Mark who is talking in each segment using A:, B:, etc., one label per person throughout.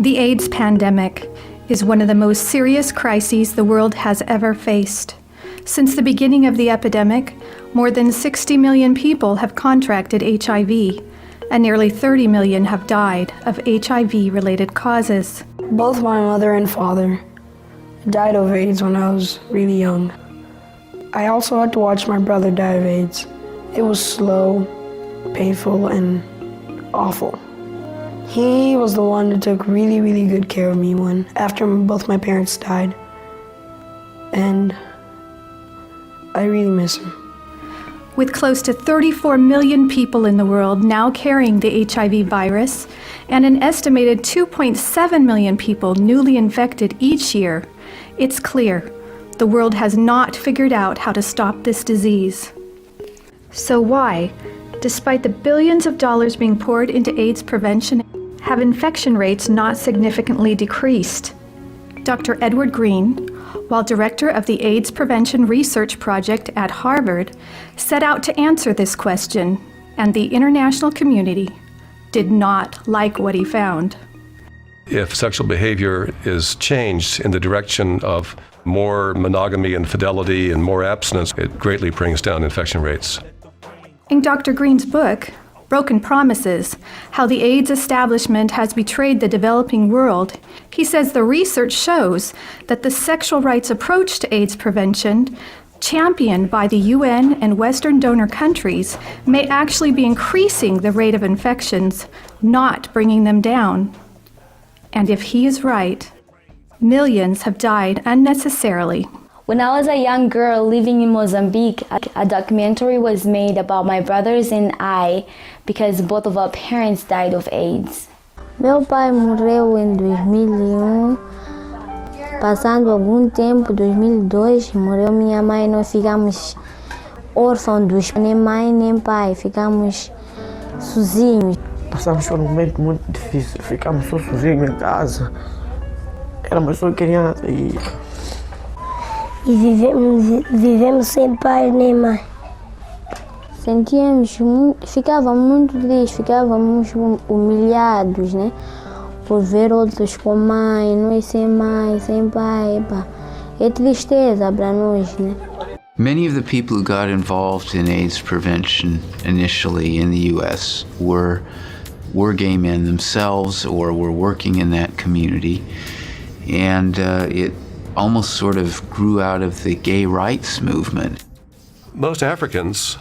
A: The AIDS pandemic is one of the most serious crises the world has ever faced. Since the beginning of the epidemic, more than 60 million people have contracted HIV, and nearly 30 million have died of HIV-related causes.
B: Both my mother and father died of AIDS when I was really young. I also had to watch my brother die of AIDS. It was slow, painful, and awful. He was the one that took really, really good care of me after both my parents died. And I really miss him.
A: With close to 34 million people in the world now carrying the HIV virus, and an estimated 2.7 million people newly infected each year, it's clear the world has not figured out how to stop this disease. So why, despite the billions of dollars being poured into AIDS prevention, have infection rates not significantly decreased? Dr. Edward Green, while director of the AIDS Prevention Research Project at Harvard, set out to answer this question, and the international community did not like what he found.
C: If sexual behavior is changed in the direction of more monogamy and fidelity and more abstinence, it greatly brings down infection rates.
A: In Dr. Green's book, Broken Promises, How the AIDS Establishment Has Betrayed the Developing World, he says the research shows that the sexual rights approach to AIDS prevention, championed by the UN and Western donor countries, may actually be increasing the rate of infections, not bringing them down. And if he is right, millions have died unnecessarily.
D: When I was a young girl living in Mozambique, a documentary was made about my brothers and I because both of our parents died of AIDS.
E: Meu pai morreu em 2001. Passando algum tempo, 2002, morreu minha mãe. Nós ficamos órfãos, nem mãe nem pai, ficamos sozinhos.
F: Passamos por um momento muito difícil, ficamos só sozinhos em casa. Éramos só crianças e
E: vivemos sem pai nem mãe. Ficávamos muito tristes, ficávamos humilhados, né? Por ver outros com mãe, nós sem pai, pá. É tristeza para nós, né?
G: Many of the people who got involved in AIDS prevention initially in the U.S. were gay men themselves or were working in that community, and it almost sort of grew out of the gay rights movement.
C: Most Africans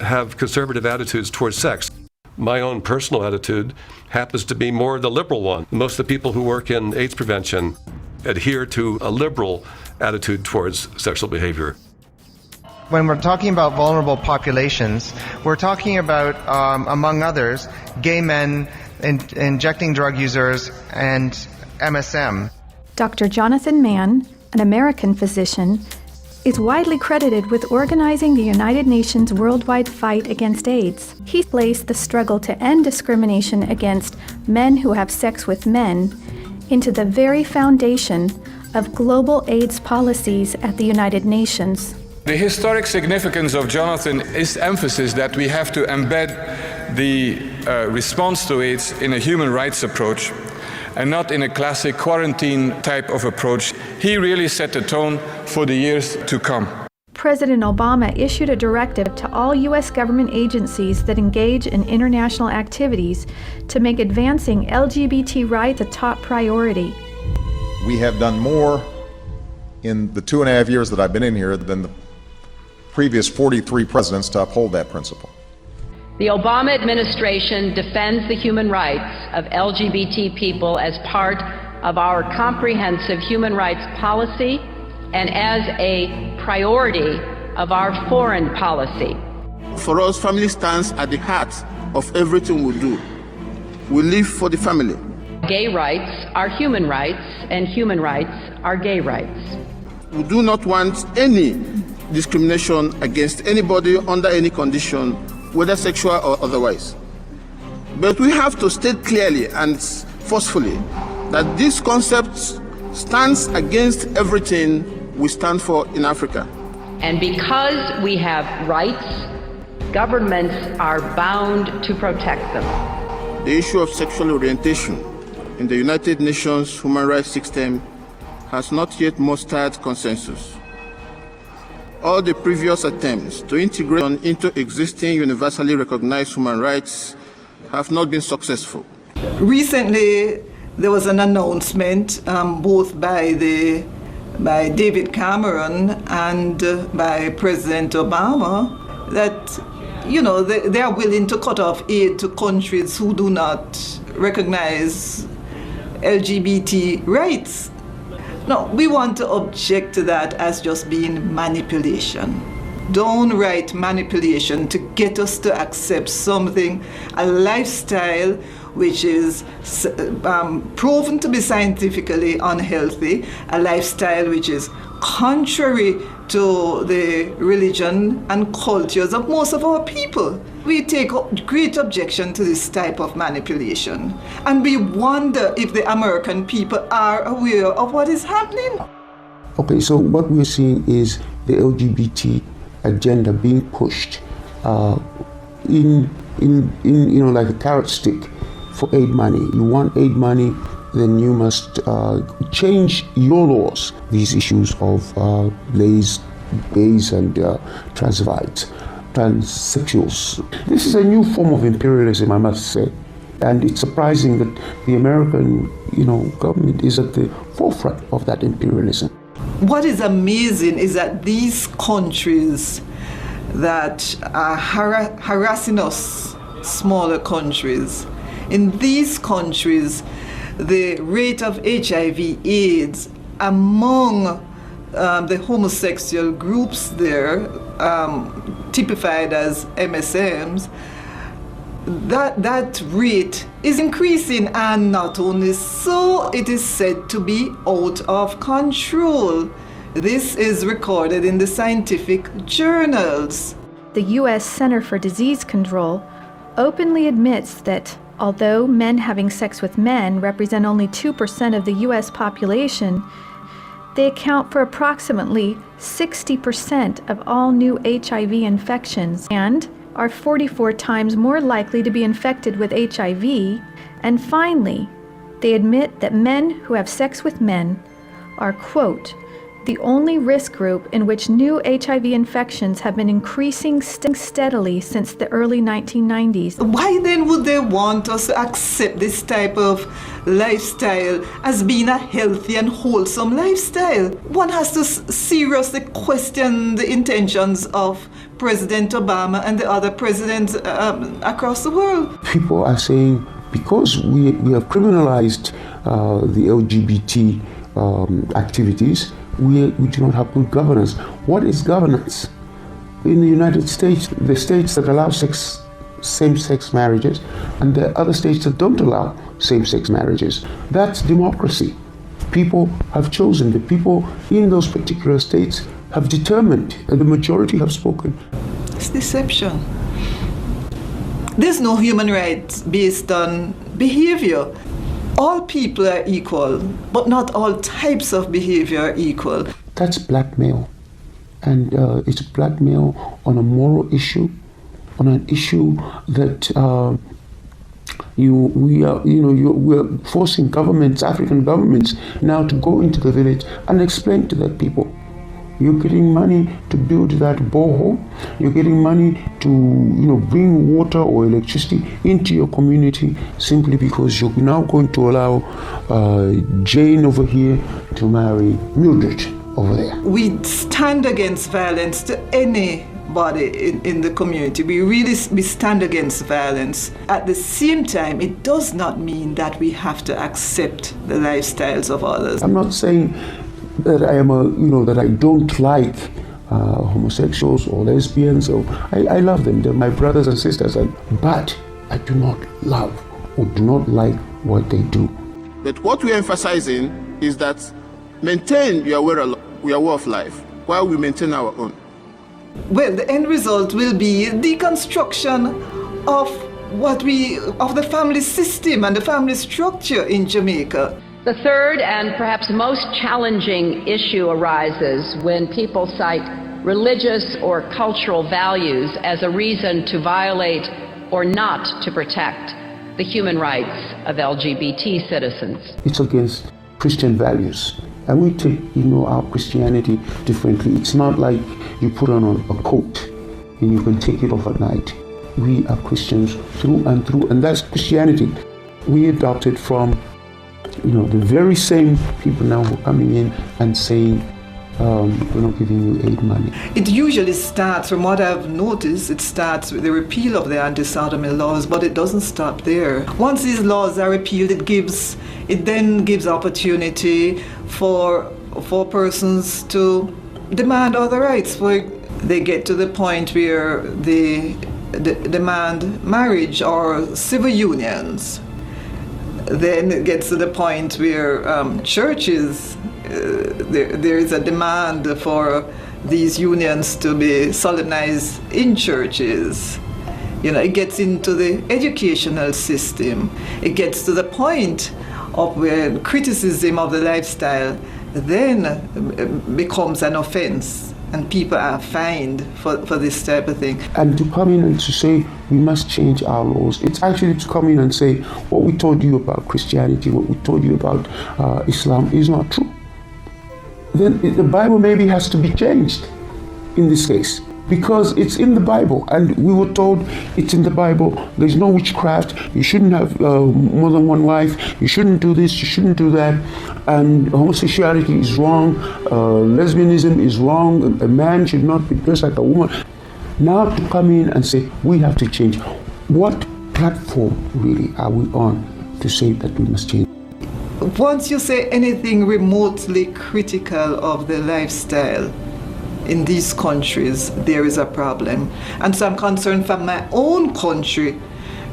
C: have conservative attitudes towards sex. My own personal attitude happens to be more the liberal one. Most of the people who work in AIDS prevention adhere to a liberal attitude towards sexual behavior.
H: When we're talking about vulnerable populations, we're talking about, among others, gay men, injecting drug users, and MSM.
A: Dr. Jonathan Mann, an American physician, is widely credited with organizing the United Nations worldwide fight against AIDS. He placed the struggle to end discrimination against men who have sex with men into the very foundation of global AIDS policies at the United Nations.
I: The historic significance of Jonathan is emphasis that we have to embed the response to AIDS in a human rights approach and not in a classic quarantine type of approach. He really set the tone for the years to come.
A: President Obama issued a directive to all U.S. government agencies that engage in international activities to make advancing LGBT rights a top priority.
J: We have done more in the 2.5 years that I've been in here than the previous 43 presidents to uphold that principle.
K: The Obama administration defends the human rights of LGBT people as part of our comprehensive human rights policy and as a priority of our foreign policy.
L: For us, family stands at the heart of everything we do. We live for the family.
K: Gay rights are human rights, and human rights are gay rights.
L: We do not want any discrimination against anybody under any condition, whether sexual or otherwise. But we have to state clearly and forcefully that this concept stands against everything we stand for in Africa.
K: And because we have rights, governments are bound to protect them.
L: The issue of sexual orientation in the United Nations human rights system has not yet mustered consensus. All the previous attempts to integrate into existing universally recognized human rights have not been successful.
M: Recently, there was an announcement both by David Cameron and by President Obama that, you know, they are willing to cut off aid to countries who do not recognize LGBT rights. No, we want to object to that as just being manipulation. Downright manipulation to get us to accept something, a lifestyle which is proven to be scientifically unhealthy, a lifestyle which is contrary to the religion and cultures of most of our people. We take great objection to this type of manipulation, and we wonder if the American people are aware of what is happening.
N: Okay, so what we're seeing is the LGBT agenda being pushed in you know, like a carrot stick for aid money. You want aid money, then you must change your laws. These issues of gays and transvestites, transsexuals. This is a new form of imperialism, I must say, and it's surprising that the American, you know, government is at the forefront of that imperialism.
M: What is amazing is that these countries that are harassing us, smaller countries, in these countries, the rate of HIV/AIDS among the homosexual groups there, typified as MSMs, that rate is increasing, and not only so, it is said to be out of control. This is recorded in the scientific journals.
A: The U.S. Center for Disease Control openly admits that although men having sex with men represent only 2% of the U.S. population, they account for approximately 60% of all new HIV infections and are 44 times more likely to be infected with HIV. And finally, they admit that men who have sex with men are, quote, the only risk group in which new HIV infections have been increasing steadily since the early 1990s.
M: Why then would they want us to accept this type of lifestyle as being a healthy and wholesome lifestyle? One has to seriously question the intentions of President Obama and the other presidents across the world.
N: People are saying because we have criminalized the LGBT activities, we do not have good governance. What is governance? In the United States, the states that allow same-sex marriages, and there are other states that don't allow same-sex marriages. That's democracy. People have chosen. The people in those particular states have determined, and the majority have spoken.
M: It's deception. There's no human rights based on behavior. All people are equal, but not all types of behavior are equal.
N: That's blackmail. And it's blackmail on a moral issue, on an issue that we're forcing governments, African governments, now to go into the village and explain to their people. You're getting money to build that borehole. You're getting money to, bring water or electricity into your community simply because you're now going to allow Jane over here to marry Mildred over there.
M: We stand against violence to anybody in the community. We stand against violence. At the same time, it does not mean that we have to accept the lifestyles of others.
N: I'm not saying that I am that I don't like homosexuals or lesbians. I love them. They're my brothers and sisters. But I do not love or do not like what they do.
L: But what we're emphasizing is that maintain your way of life while we maintain our own.
M: Well, the end result will be deconstruction of the family system and the family structure in Jamaica.
K: The third and perhaps most challenging issue arises when people cite religious or cultural values as a reason to violate or not to protect the human rights of LGBT citizens.
N: It's against Christian values. And we take, our Christianity differently. It's not like you put on a coat and you can take it off at night. We are Christians through and through, and that's Christianity. We adopted from, the very same people now who are coming in and saying, we're not giving you aid money.
M: It usually starts, from what I've noticed, it starts with the repeal of the anti-sodomy laws, but it doesn't stop there. Once these laws are repealed, it then gives opportunity for persons to demand other rights. They get to the point where they demand marriage or civil unions. Then it gets to the point where churches, there is a demand for these unions to be solemnized in churches. It gets into the educational system. It gets to the point of where criticism of the lifestyle then becomes an offense, and people are fined for this type of thing.
N: And to come in and to say we must change our laws, it's actually to come in and say what we told you about Christianity, what we told you about Islam is not true. Then the Bible maybe has to be changed in this case, because it's in the Bible, and we were told it's in the Bible. There's no witchcraft. You shouldn't have more than one wife. You shouldn't do this. You shouldn't do that. And homosexuality is wrong. Lesbianism is wrong. A man should not be dressed like a woman. Now to come in and say we have to change. What platform really are we on to say that we must change?
M: Once you say anything remotely critical of the lifestyle in these countries, there is a problem. And so I'm concerned for my own country,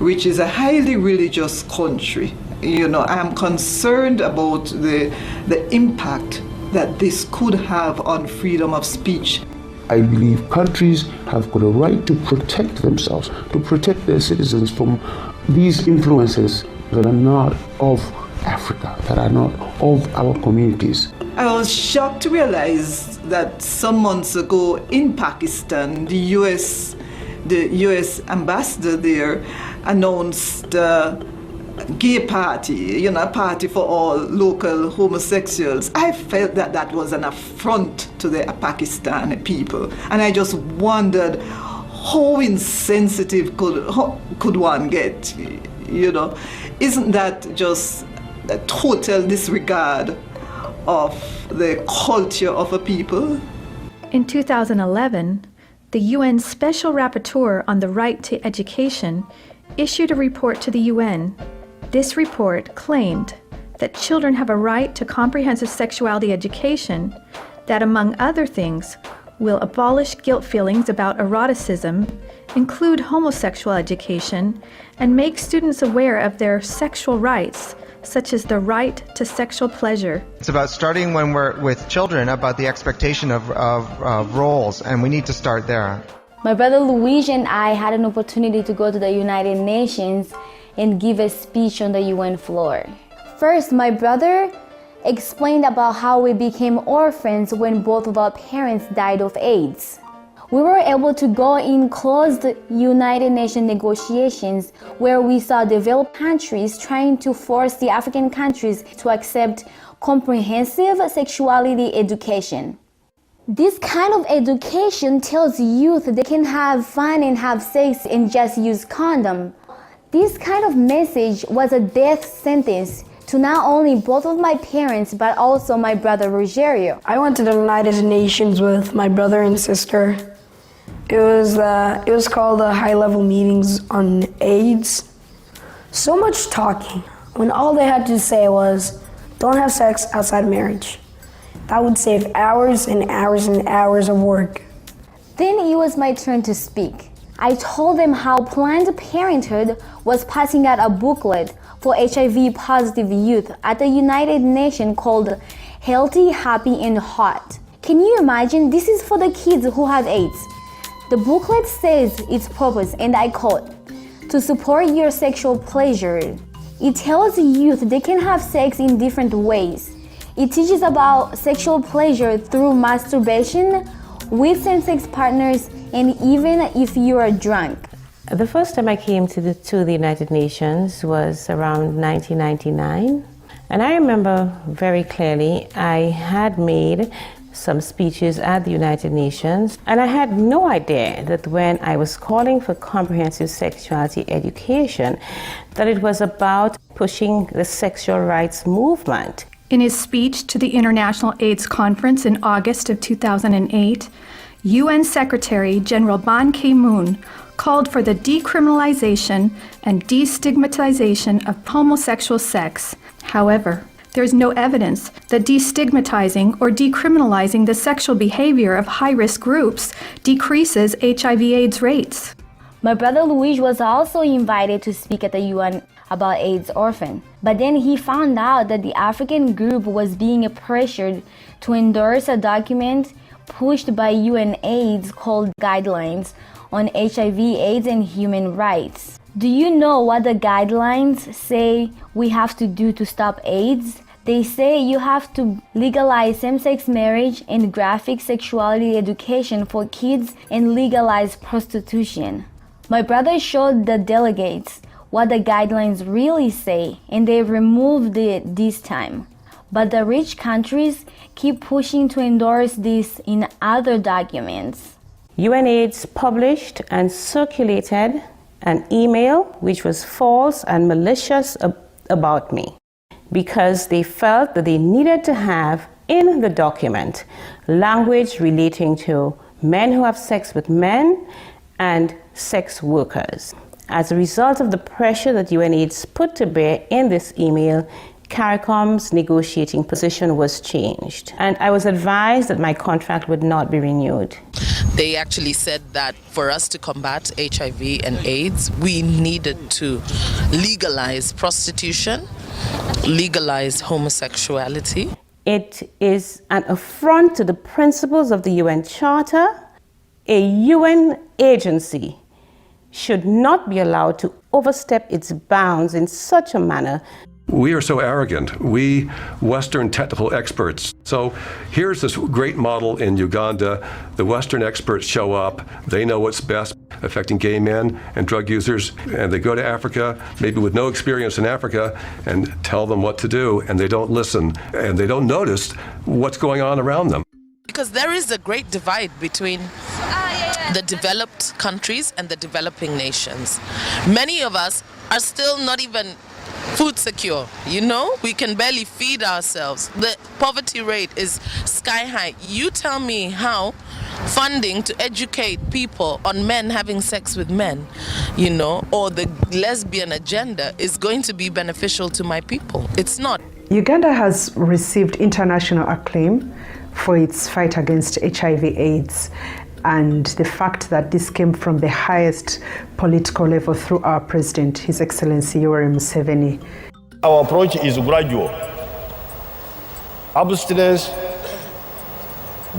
M: which is a highly religious country. I'm concerned about the impact that this could have on freedom of speech.
N: I believe countries have got a right to protect themselves, to protect their citizens from these influences that are not of Africa, that are not of our communities.
M: I was shocked to realize that some months ago in Pakistan, the US ambassador there announced a gay party, a party for all local homosexuals. I felt that was an affront to the Pakistani people. And I just wondered how insensitive could one get, Isn't that just a total disregard of the culture of a people?
A: In 2011, the UN Special Rapporteur on the Right to Education issued a report to the UN. This report claimed that children have a right to comprehensive sexuality education that, among other things, will abolish guilt feelings about eroticism, include homosexual education, and make students aware of their sexual rights, such as the right to sexual pleasure.
H: It's about starting when we're with children about the expectation of roles, and we need to start there.
D: My brother Luigi and I had an opportunity to go to the United Nations and give a speech on the UN floor. First, my brother explained about how we became orphans when both of our parents died of AIDS. We were able to go in closed United Nations negotiations where we saw developed countries trying to force the African countries to accept comprehensive sexuality education. This kind of education tells youth they can have fun and have sex and just use condom. This kind of message was a death sentence to not only both of my parents, but also my brother Rogerio.
B: I went to the United Nations with my brother and sister. It was called the high-level meetings on AIDS. So much talking, when all they had to say was, don't have sex outside marriage. That would save hours and hours and hours of work.
D: Then it was my turn to speak. I told them how Planned Parenthood was passing out a booklet for HIV-positive youth at the United Nations called Healthy, Happy, and Hot. Can you imagine? This is for the kids who have AIDS. The booklet says its purpose, and I quote, to support your sexual pleasure. It tells youth they can have sex in different ways. It teaches about sexual pleasure through masturbation, with same-sex partners, and even if you are drunk.
O: The first time I came to the United Nations was around 1999. And I remember very clearly I had made some speeches at the United Nations, and I had no idea that when I was calling for comprehensive sexuality education, that it was about pushing the sexual rights movement.
A: In his speech to the International AIDS Conference in August of 2008, UN Secretary General Ban Ki-moon called for the decriminalization and destigmatization of homosexual sex. However, there is no evidence that destigmatizing or decriminalizing the sexual behavior of high-risk groups decreases HIV/AIDS rates.
D: My brother Luis was also invited to speak at the UN about AIDS orphan, but then he found out that the African group was being pressured to endorse a document pushed by UNAIDS called Guidelines on HIV/AIDS and Human Rights. Do you know what the guidelines say we have to do to stop AIDS? They say you have to legalize same-sex marriage and graphic sexuality education for kids and legalize prostitution. My brother showed the delegates what the guidelines really say, and they removed it this time. But the rich countries keep pushing to endorse this in other documents.
O: UNAIDS published and circulated an email which was false and malicious about me, because they felt that they needed to have in the document language relating to men who have sex with men and sex workers. As a result of the pressure that UNAIDS put to bear in this email, CARICOM's negotiating position was changed, and I was advised that my contract would not be renewed.
P: They actually said that for us to combat HIV and AIDS, we needed to legalize prostitution, legalize homosexuality.
O: It is an affront to the principles of the UN Charter. A UN agency should not be allowed to overstep its bounds in such a manner.
C: We are so arrogant, we Western technical experts. So here's this great model in Uganda. The Western experts show up, they know what's best affecting gay men and drug users, and they go to Africa, maybe with no experience in Africa, and tell them what to do, and they don't listen, and they don't notice what's going on around them.
P: Because there is a great divide between the developed countries and the developing nations. Many of us are still not even food secure, you know? We can barely feed ourselves. The poverty rate is sky high. You tell me how funding to educate people on men having sex with men, you know, or the lesbian agenda is going to be beneficial to my people. It's not.
Q: Uganda has received international acclaim for its fight against HIV/AIDS, and the fact that this came from the highest political level through our president, His Excellency Yoweri Museveni.
R: Our approach is gradual. Abstinence,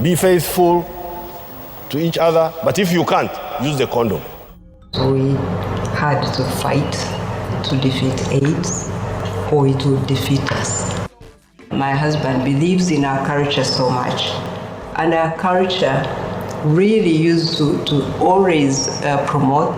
R: be faithful to each other, but if you can't, use the condom.
S: We had to fight to defeat AIDS, or it would defeat us. My husband believes in our culture so much, and our culture really used to always promote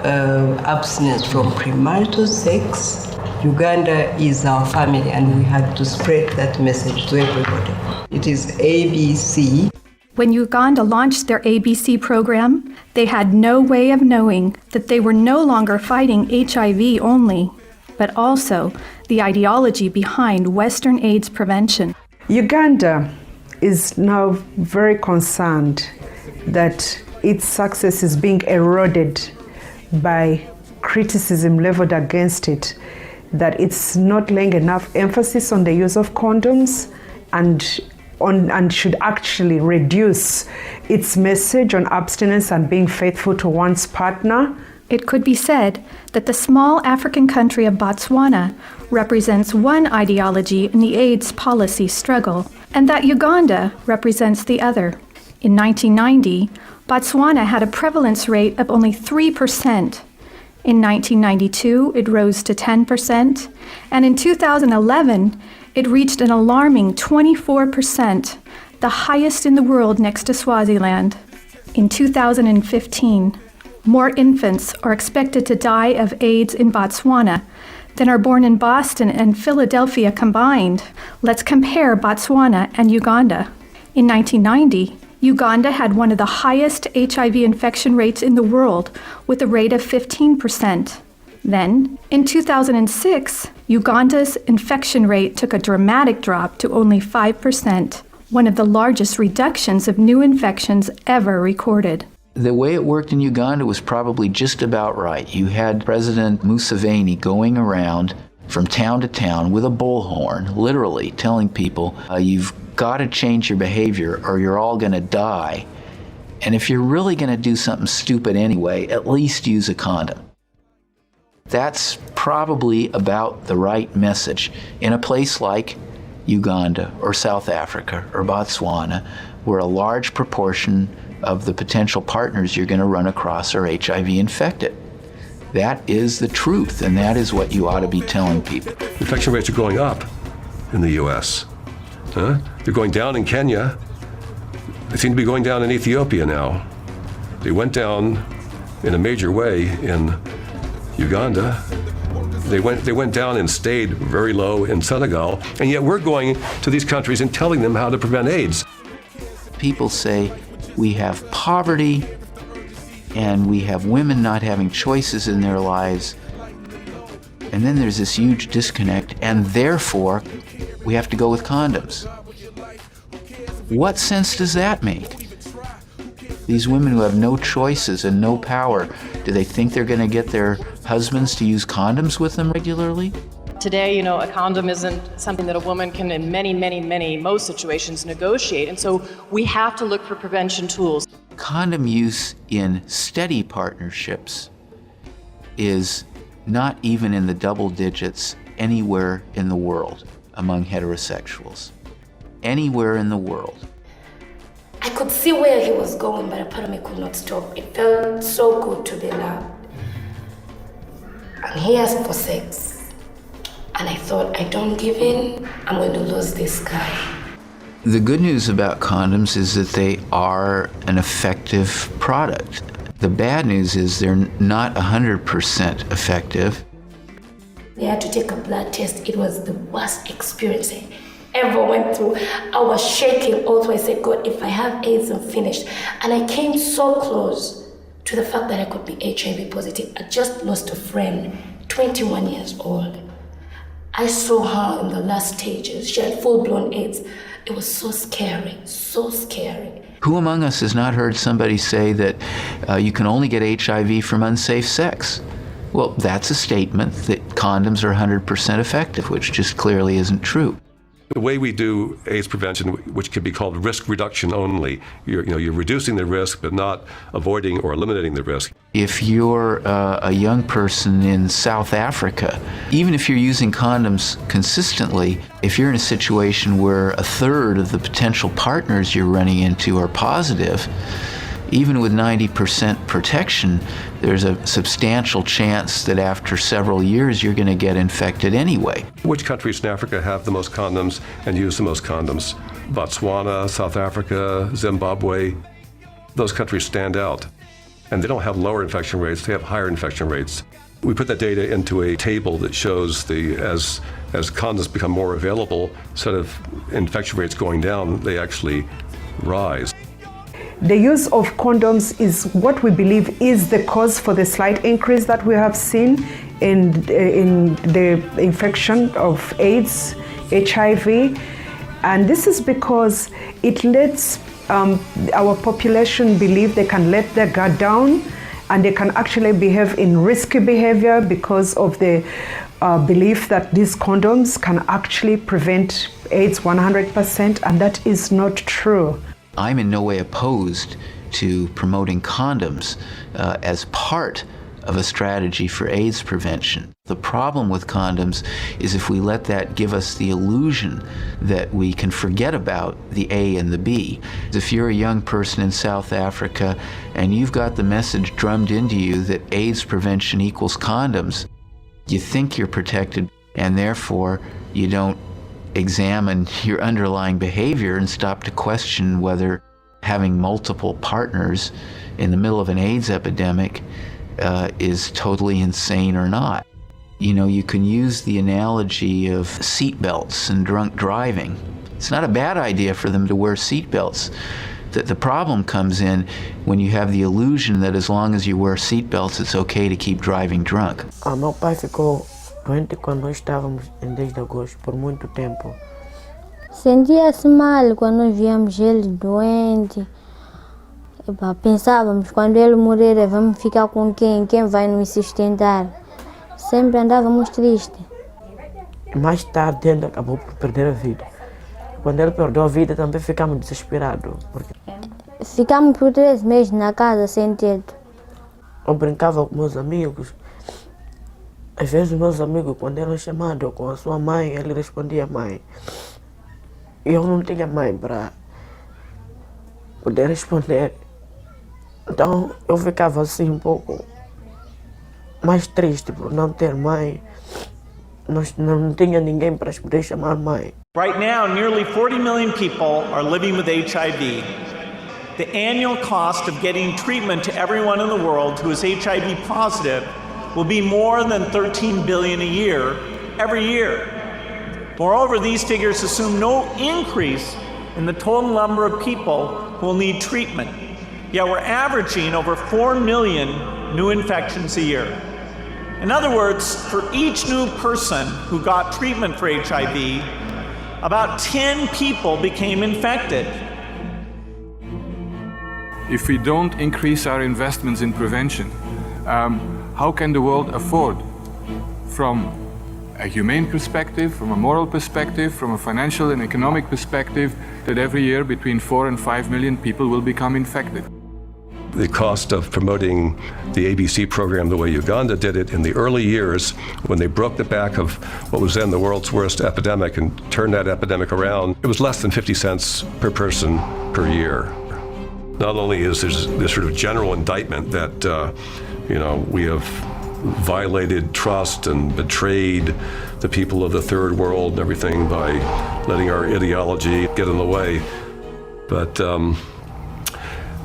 S: abstinence from premarital sex. Uganda is our family, and we had to spread that message to everybody. It is ABC.
A: When Uganda launched their ABC program, they had no way of knowing that they were no longer fighting HIV only, but also the ideology behind Western AIDS prevention.
Q: Uganda is now very concerned that its success is being eroded by criticism leveled against it, that it's not laying enough emphasis on the use of condoms and should actually reduce its message on abstinence and being faithful to one's partner.
A: It could be said that the small African country of Botswana represents one ideology in the AIDS policy struggle, and that Uganda represents the other. In 1990, Botswana had a prevalence rate of only 3%. In 1992, it rose to 10%, and in 2011, it reached an alarming 24%, the highest in the world next to Swaziland. In 2015, More infants are expected to die of AIDS in Botswana than are born in Boston and Philadelphia combined. Let's compare Botswana and Uganda. In 1990, Uganda had one of the highest HIV infection rates in the world, with a rate of 15%. Then, in 2006, Uganda's infection rate took a dramatic drop to only 5%, one of the largest reductions of new infections ever recorded.
G: The way it worked in Uganda was probably just about right. You had President Museveni going around from town to town with a bullhorn, literally telling people, you've got to change your behavior or you're all going to die. And if you're really going to do something stupid anyway, at least use a condom. That's probably about the right message in a place like Uganda or South Africa or Botswana, where a large proportion of the potential partners you're going to run across are HIV infected. That is the truth, and that is what you ought to be telling people.
C: Infection rates are going up in the U.S. They're going down in Kenya. They seem to be going down in Ethiopia now. They went down in a major way in Uganda. They went down and stayed very low in Senegal, and yet we're going to these countries and telling them how to prevent AIDS.
G: People say we have poverty and we have women not having choices in their lives, and then there's this huge disconnect, and therefore we have to go with condoms. What sense does that make? These women who have no choices and no power, do they think they're going to get their husbands to use condoms with them regularly?
T: Today, a condom isn't something that a woman can, in most situations, negotiate. And so we have to look for prevention tools.
G: Condom use in steady partnerships is not even in the double digits anywhere in the world among heterosexuals. Anywhere in the world.
U: I could see where he was going, but a part of me could not stop. It felt so good to be loved. And he asked for sex. And I thought, I don't give in, I'm going to lose this guy.
G: The good news about condoms is that they are an effective product. The bad news is they're not 100% effective.
U: They had to take a blood test. It was the worst experience I ever went through. I was shaking all the way. I said, God, if I have AIDS, I'm finished. And I came so close to the fact that I could be HIV positive. I just lost a friend, 21 years old. I saw her in the last stages. She had full-blown AIDS. It was so scary, so scary.
G: Who among us has not heard somebody say that you can only get HIV from unsafe sex? Well, that's a statement that condoms are 100% effective, which just clearly isn't true.
C: The way we do AIDS prevention, which can be called risk reduction only, you're reducing the risk but not avoiding or eliminating the risk.
G: If you're a young person in South Africa, even if you're using condoms consistently, if you're in a situation where a third of the potential partners you're running into are positive, even with 90% protection, there's a substantial chance that after several years you're going to get infected anyway.
C: Which countries in Africa have the most condoms and use the most condoms? Botswana, South Africa, Zimbabwe. Those countries stand out. And they don't have lower infection rates, they have higher infection rates. We put that data into a table that shows as condoms become more available, instead of infection rates going down, they actually rise.
Q: The use of condoms is what we believe is the cause for the slight increase that we have seen in the infection of AIDS, HIV. And this is because it lets our population believe they can let their guard down and they can actually behave in risky behavior because of the belief that these condoms can actually prevent AIDS 100%, and that is not true.
G: I'm in no way opposed to promoting condoms as part of a strategy for AIDS prevention. The problem with condoms is if we let that give us the illusion that we can forget about the A and the B. If you're a young person in South Africa and you've got the message drummed into you that AIDS prevention equals condoms, you think you're protected, and therefore you don't examine your underlying behavior and stop to question whether having multiple partners in the middle of an AIDS epidemic is totally insane or not. You know, you can use the analogy of seatbelts and drunk driving. It's not a bad idea for them to wear seatbelts. The problem comes in when you have the illusion that as long as you wear seatbelts, it's okay to keep driving drunk.
F: Meu pai ficou doente quando nós estávamos em 10 de agosto, por muito tempo.
E: Sentia-se mal quando nós víamos ele doente. Pensávamos, quando ele morrer, vamos ficar com quem? Quem vai nos sustentar? Sempre andávamos tristes.
F: Mais tarde ele acabou por perder a vida. Quando ele perdeu a vida, também ficamos desesperados. Porque
E: ficamos por 3 meses na casa sem teto.
F: Eu brincava com meus amigos. Às vezes meus amigos, quando eram chamados com a sua mãe, ele respondia mãe. E eu não tinha mãe para poder responder. Então eu ficava assim um pouco mais triste por não ter mãe. Não tinha ninguém para poder chamar mãe.
V: Right now, nearly 40 million people are living with HIV. The annual cost of getting treatment to everyone in the world who is HIV positive will be more than $13 billion a year, every year. Moreover, these figures assume no increase in the total number of people who will need treatment. Yet we're averaging over 4 million new infections a year. In other words, for each new person who got treatment for HIV, about 10 people became infected.
I: If we don't increase our investments in prevention, how can the world afford, from a humane perspective, from a moral perspective, from a financial and economic perspective, that every year between 4 and 5 million people will become infected?
C: The cost of promoting the ABC program the way Uganda did it in the early years, when they broke the back of what was then the world's worst epidemic and turned that epidemic around, it was less than 50 cents per person per year. Not only is there this sort of general indictment that we have violated trust and betrayed the people of the third world and everything by letting our ideology get in the way, but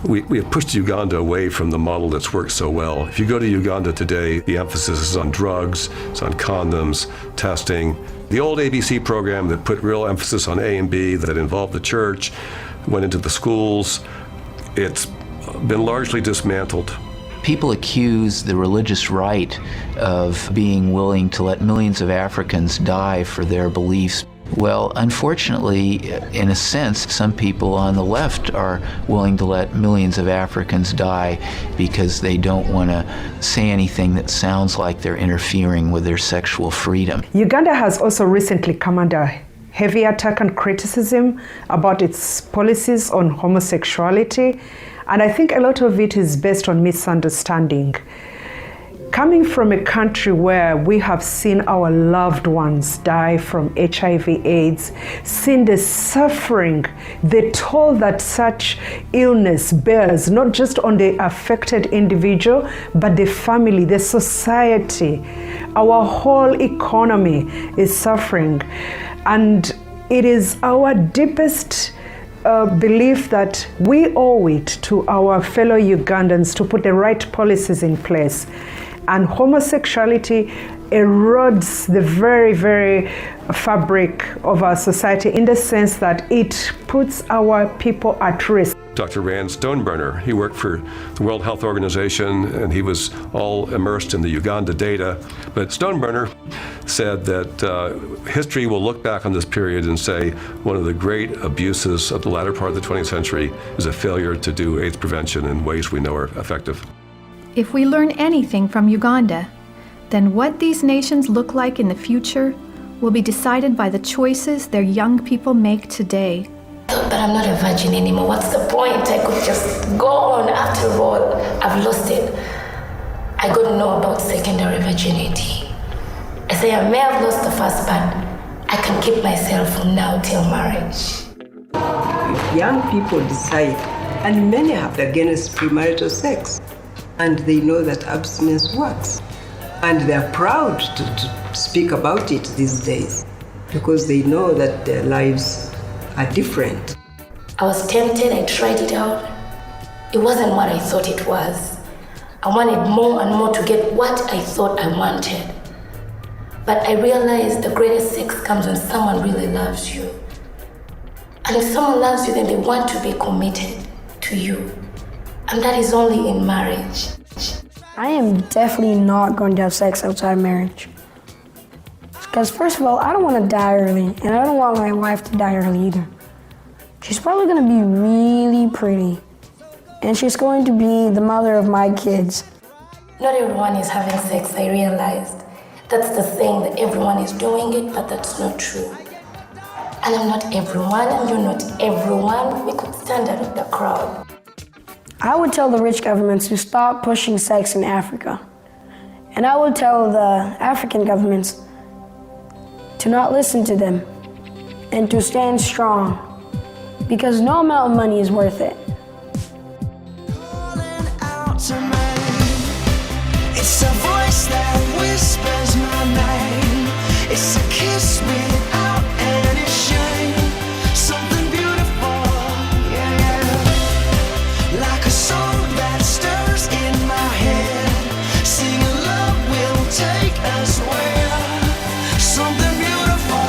C: we have pushed Uganda away from the model that's worked so well. If you go to Uganda today, the emphasis is on drugs, it's on condoms, testing. The old ABC program that put real emphasis on A and B, that involved the church, went into the schools, it's been largely dismantled.
G: People accuse the religious right of being willing to let millions of Africans die for their beliefs. Well, unfortunately, in a sense, some people on the left are willing to let millions of Africans die because they don't want to say anything that sounds like they're interfering with their sexual freedom.
Q: Uganda has also recently come under heavy attack and criticism about its policies on homosexuality, and I think a lot of it is based on misunderstanding. Coming from a country where we have seen our loved ones die from HIV/AIDS, seen the suffering, the toll that such illness bears, not just on the affected individual, but the family, the society, our whole economy is suffering. And it is our deepest belief that we owe it to our fellow Ugandans to put the right policies in place. And homosexuality erodes the very, very fabric of our society in the sense that it puts our people at risk.
C: Dr. Rand Stoneburner, he worked for the World Health Organization and he was all immersed in the Uganda data. But Stoneburner said that history will look back on this period and say one of the great abuses of the latter part of the 20th century is a failure to do AIDS prevention in ways we know are effective.
A: If we learn anything from Uganda, then what these nations look like in the future will be decided by the choices their young people make today.
U: But I'm not a virgin anymore. What's the point? I could just go on. After all, I've lost it. I got to know about secondary virginity. I say I may have lost the first, but I can keep myself from now till marriage.
S: Young people decide, and many have against premarital sex, and they know that abstinence works. And they're proud to speak about it these days because they know that their lives are different.
U: I was tempted, I tried it out. it wasn't what I thought it was. I wanted more and more to get what I thought I wanted. But I realized the greatest sex comes when someone really loves you. And if someone loves you, then they want to be committed to you. And that is only in marriage.
B: I am definitely not going to have sex outside marriage. Because first of all, I don't want to die early, and I don't want my wife to die early either. She's probably going to be really pretty, and she's going to be the mother of my kids.
U: Not everyone is having sex, I realized. That's the thing, that everyone is doing it, but that's not true. And I'm not everyone, and you're not everyone. We could stand out of the crowd.
B: I would tell the rich governments to stop pushing sex in Africa. And I would tell the African governments to not listen to them and to stand strong, because no amount of money is worth it.
J: It's a voice that whispers my name. It's a kiss without any shame. Something beautiful, yeah. Like a song that stirs in my head. Singing love will take us where. Something beautiful.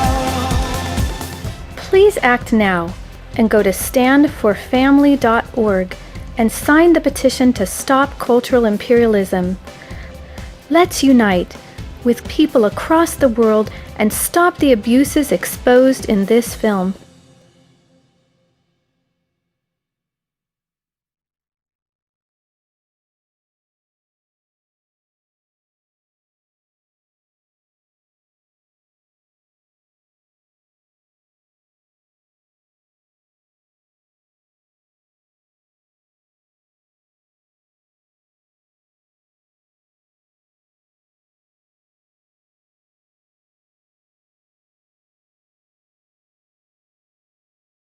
A: Please act now and go to standforfamily.org and sign the petition to stop cultural imperialism. Let's unite with people across the world and stop the abuses exposed in this film.